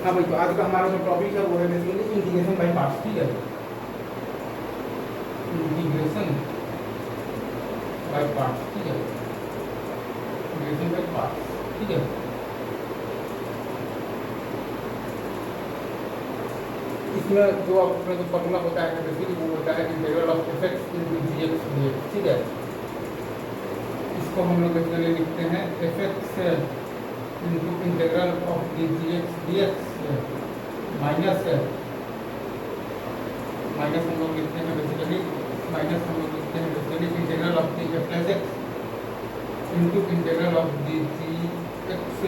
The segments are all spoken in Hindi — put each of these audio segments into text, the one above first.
हाँ भाई, तो आज का हमारा जो टॉपिक है वो है बेसिकली इंटीग्रेशन बाय पार्ट्स। ठीक है, इंटीग्रेशन बाय पार्ट्स। ठीक है, इंटीग्रेशन बाय पार्ट्स। ठीक है, इसमें जो अपना जो फॉर्मूला होता है बेसिकली वो होता है integral of f x into g x d x. ठीक है, इसको हम लोग बेसिकली लिखते हैं f x into integral of d g x d x minus हम लोग लिखते हैं basically integral of the f plus x into integral of the g x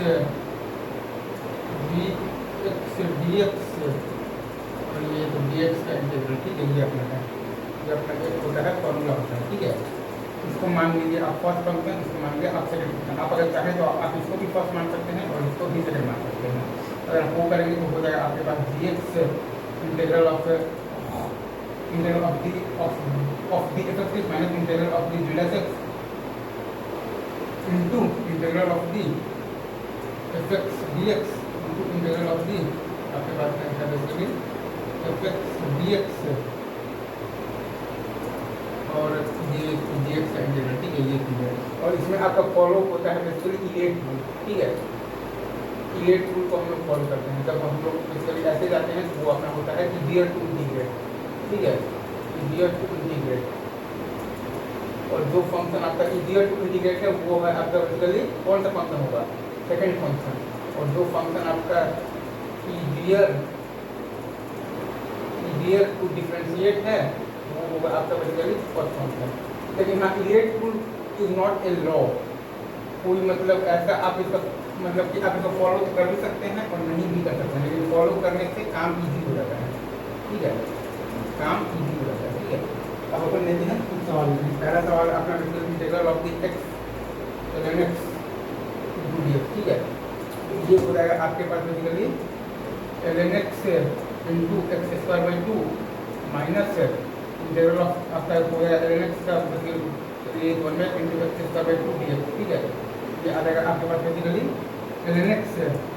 d x और ये तो डी एक्स का इंटीग्रल। ठीक है, ये अपना है, ये अपना एक होता है फॉर्मूला होता है। ठीक है, इसको मान लीजिए आप फर्स्ट फंक्शन, इसको मान लीजिए आप सेकंड फंक्शन। आप अगर चाहें तो आप इसको भी फर्स्ट मान सकते हैं और इसको भी सेकंड मान सकते हैं। अगर आप वो करेंगे तो हो जाएगा आपके पास g x integral of the f x minus integral of the g x into integral of the f x d x into integral of the आपके पास है basically f x d x और ये डी एक्स का इंटीग्रल। ठीक है, ये चीज़ है और इसमें आपका फॉलो होता है बेसिकली इलेट रूल। ठीक है, इलेट रूल को हम लोग फॉलो करते हैं जब हम लोग बेसिकली ऐसे जाते हैं तो वो अपना होता है कि डियर टू इंटीग्रेट। ठीक है, डियर टू इंटीग्रेट और जो फंक्शन आपका डियर टू इंटीग्रेट है वो है आपका बेसिकली कौन सा फंक्शन होगा, सेकेंड फंक्शन। और जो फंक्शन आपका डियर टू डिफरेंशिएट है वो होगा आपका बेसिकली फर्स्ट फंक्शन। लेकिन हाँ, ILATE rule is not a law. कोई मतलब ऐसा आप इसका मतलब कि आप इसको फॉलो कर भी सकते हैं और नहीं भी कर सकते हैं, लेकिन फॉलो करने से काम इजी हो जाता है। ठीक है, काम इजी हो जाता है। ठीक है, अब अपन लेते हैं कुछ सवाल। पहला सवाल अपना integral of the x ln x into d x. ठीक है, ये हो जाएगा आपके पास basically ln x into x square by two minus integral of आपका हो गया ln x का ये 1 into x square by two d x. ठीक है, ये आ जाएगा आपके पास basically ln x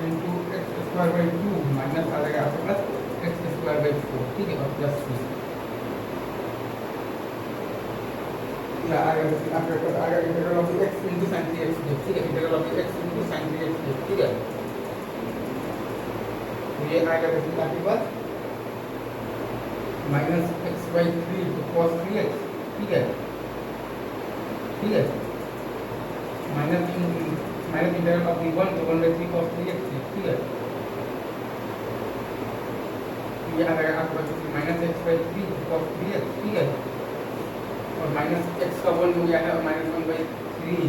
into x square by two minus आ जाएगा आपके पास एक्स स्क्वायर बाई फोर। ठीक है, और प्लस थ्री आएगा integral of x into sine three x d. ठीक है, integral of x into sine three x d. ठीक है, तो ये आएगा बेसिकली आपके पास minus x by three cos three x. ठीक है, ठीक है, minus integral of the one तो 1/3 cos 3x। ठीक है, ये आ जाएगा आपके पास minus x by three cos 3x। ठीक है, और माइनस एक्स का 1 हो गया है और माइनस 1/3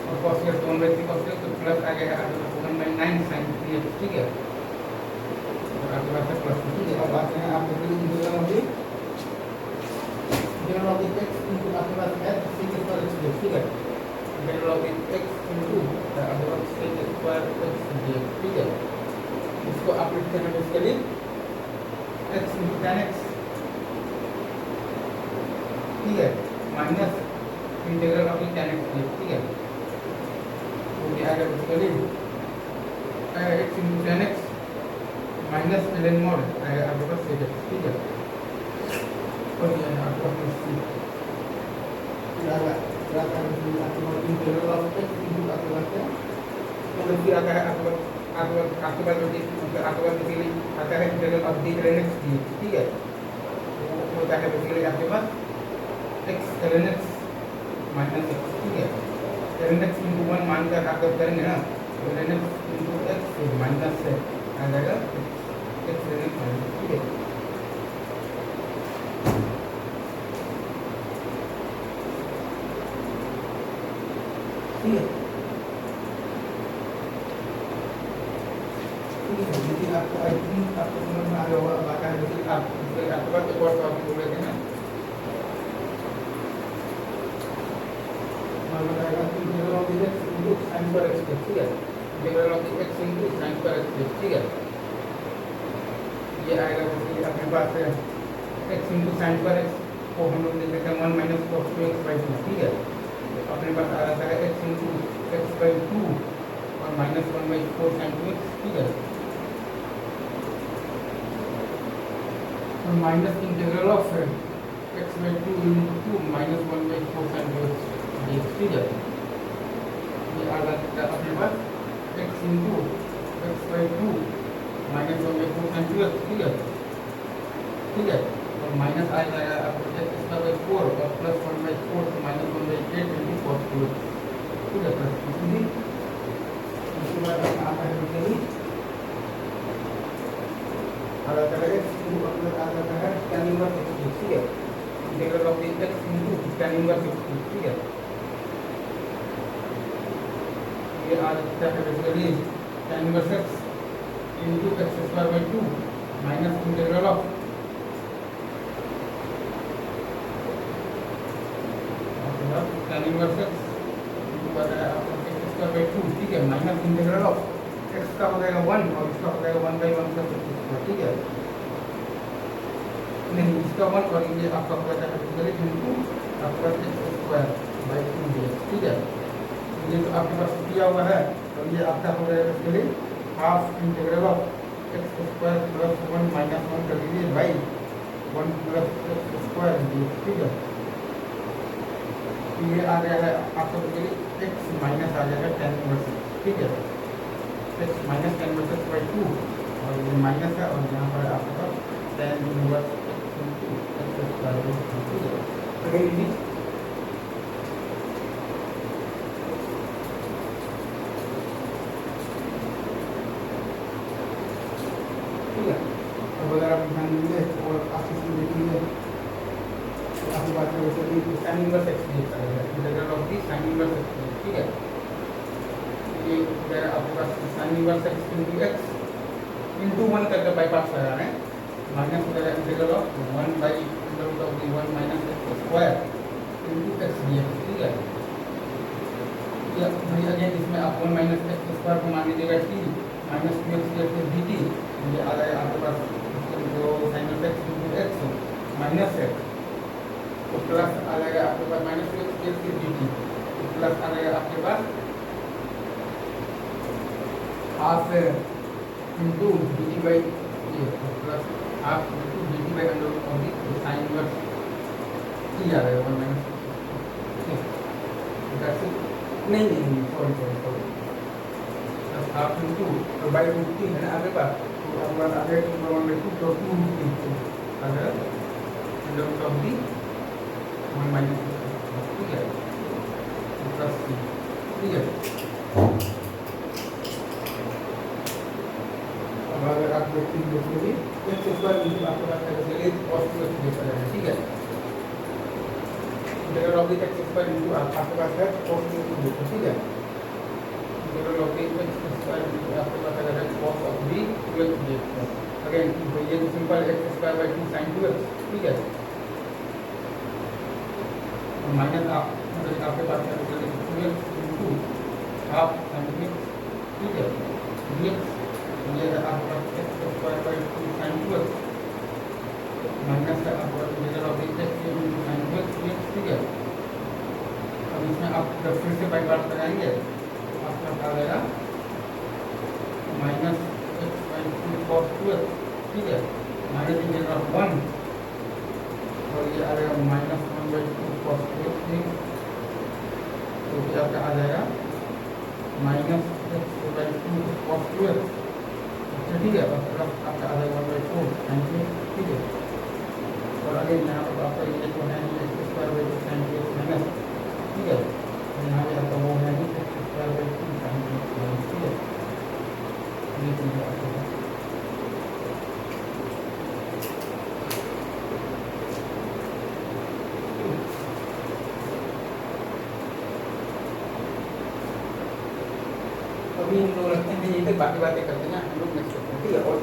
और cos 3x 1/3 cos 3x तो प्लस आ गया आपके पास 1/9 sin 3x। ठीक है, और आपके पास है प्लस। ठीक है, अब बात करें आप इंटीग्रल ऑफ x इंटू आपके पास है sec स्क्वायर x। ठीक है, इंटीग्रल ऑफ x इंटू आपके पास sec स्क्वायर x dx। ठीक है, इसको आप लिखते हैं basically x into tan x। ठीक है, minus integral of tan x dx। ठीक है, तो ये आएगा basically x into tan x minus ln mod आएगा आपके पास sec x। ठीक है, और ये आपके पास इंटीग्रल ऑफ x इंटू आपके पास है मतलब फिर आता है आपके पास बेसिकली आता है integral of D ln x dx। ठीक है, वो होता है बेसिकली आपके पास x ln x minus x। ठीक है, ln x इंटू 1 मानकर आप जब करेंगे ना तो ln x into x minus से आ जाएगा x ln x माइनस। ठीक है, ठीक है, लेकिन आपको आई थिंक आपको समझ में आ रहा होगा। बात है जैसे आपके पास एक और टॉपिक बोल रहे थे ना, integral of x into sine पर x। ठीक है, integral of x into sine पर x। ठीक है, ये आएगा बेसिकली अपने पास है x इंटू साइन पर x को हम लोग लिख देते हैं 1 माइनस cos 2x बाई 2। ठीक है, तो अपने पास आ जाता है x into x by two और माइनस 1/4 sin 2x। ठीक है, और minus integral of x by two into minus one by four sine x, ठीक है। ये आ जाता है अपने पास x into x by two minus one by four sine x, ठीक है, ठीक है। और माइनस आ जाएगा आपको एक्स स्क्वायर बाई फोर और प्लस वन बाई फोर तो minus one by eight into cos two x, ठीक है। प्लस उसके बाद आता है आ जाता है एक्स इंटू अपना आ जाता है tan इनवर्स एक्स, ठीक है। Integral of the x into tan inverse x, ठीक है। ये आ जाता है basically tan inverse x into x square by two minus integral of tan inverse x into आ जाएगा आपका एक्स स्क्वायर बाई टू, ठीक है, माइनस इंटीग्रल ऑफ एक्स का हो जाएगा वन और इसका हो जाएगा one by one plus x, ठीक है। नहीं, इसका वन और ये आपका हो जाता है इंटू आपका x square by two dx, ठीक है। ये तो आपके पास किया हुआ है, तो ये आपका हो जाएगा basically half integral of x square plus one minus one कर दीजिए by one plus x square dx, ठीक है। ये आ गया है आपका बेसिकली एक्स माइनस आ जाएगा tan इनवर्स, ठीक है। X minus tan inverse x by two और ये माइनस है और यहाँ पर आपके पास tan inverse x into x square by to, ठीक है। अगेन ठीक है। अब अगर आप ध्यान देंगे और आप इसमें देखेंगे तो आपकी बात करें तो साइन इनवर्स एक्स दिया जाएगा integral of the sine inverse x, ठीक है। ये आपके पास sine inverse x into x into one करके बाई पास लगा रहे हैं, माइनस हो जाएगा integral of one by under of the one minus x square into x d x, ठीक है। भाई अगेन इसमें आप वन माइनस एक्स स्क्वायर को मान लीजिएगा t minus two x d t, ये आ जाएगा आपके पास जो sine x into x minus x तो प्लस आ जाएगा आपके पास minus two x d t plus आ जाएगा आपके पास half into d t by ये plus half into d t by under of the sine inverse t आ जाएगा वन माइनस, नहीं सॉरी हाफ इंटू और बाई रूट थ्री है ना आपके पास, तो आपके पास आ गया टू वन बाई टू तो टू रूट थ्री आ गया under of the one minus, ठीक है, प्लस थ्री, ठीक है। अब अगर आप देखते हैं बेसिकली एक्स स्क्वायर इंटू आपके पास बेसिकली कॉस टू एक्स दिया जाएगा, ठीक है। Integral of the x square into आपके पास है कॉस टू एक्स, ठीक है। Integral of the x square into आपके पास अगर है cos of the two x dx, again ये तो simple x square by two sine two x, ठीक है। माइनस आपके पास है two x into half sine x, ठीक है, डीएक्स ये है आपका x square by two sine two x minus है आपका integral of x into sine two x dx, ठीक है। अब इसमें आप जब फिर से बाई बात लगाएंगे तो आपका आ जाएगा minus x by to cos two x, ठीक है, माइनस इंटीग्रल ऑफ वन और ये आ जाएगा minus one by two cos two x, तो ये आपका आ जाएगा minus x by to cos two x, ठीक है, और प्लस आपका आ जाएगा one by four sign two x, ठीक है। और अगेन यहाँ पर आपका ये जो है x square by two sine two x minus, ठीक है, और यहाँ पे आपका वो है x square by two sine two x minus, ठीक है। ये चीज़ आपको अभी हम लोग रखते हैं यहीं तक, बाकी बातें करते हैं हम लोग नेक्स्ट करते हैं, ठीक है। और